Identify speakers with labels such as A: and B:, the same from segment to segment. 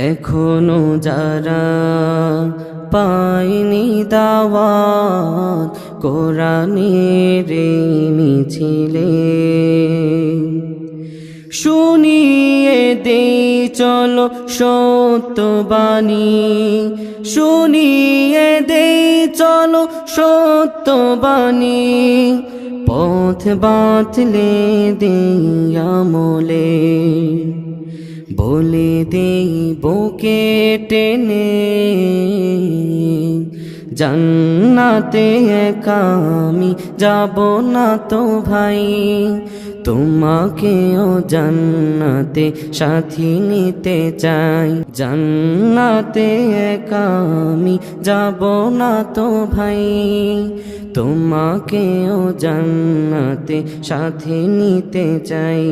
A: এখনো যারা পায়নি দাওয়াত কোরআনের মিছিলে, শুনিয়ে দেই চলো সত্যবাণী, শুনিয়ে দেই চলো সত্যবাণী, পথ বাতলে দেই আমলে, বলে দেই বুকে টেনে, জান্নাতে একা আমি যাব না তো ভাই, তোমাকেও জান্নাতে সাথী নিতে চাই। জান্নাতে একা আমি যাব না তো ভাই, তোমাকেও জান্নাতে সাথী নিতে চাই।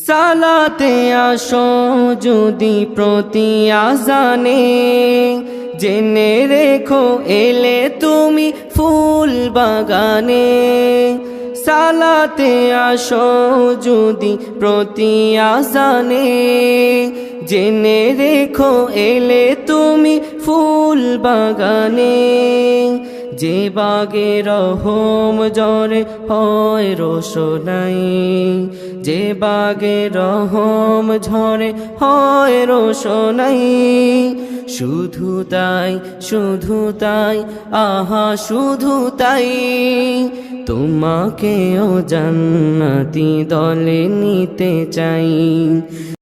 A: সালাতে আসো যদি প্রতি আজানে, জেনে রেখো এলে তুমি ফুল বাগানে। সালাতে আসো যদি প্রতি আজানে, জেনে রেখো এলে তুমি ফুল বাগানে। যে বাগে রহম ঝরে হয় রোশনাই, যে বাগে রহম ঝরে হয় রোশনাই, শুধু তাই শুধু তাই আহা শুধু তাই, তোমাকেও জান্নাতি দলে নিতে চাই।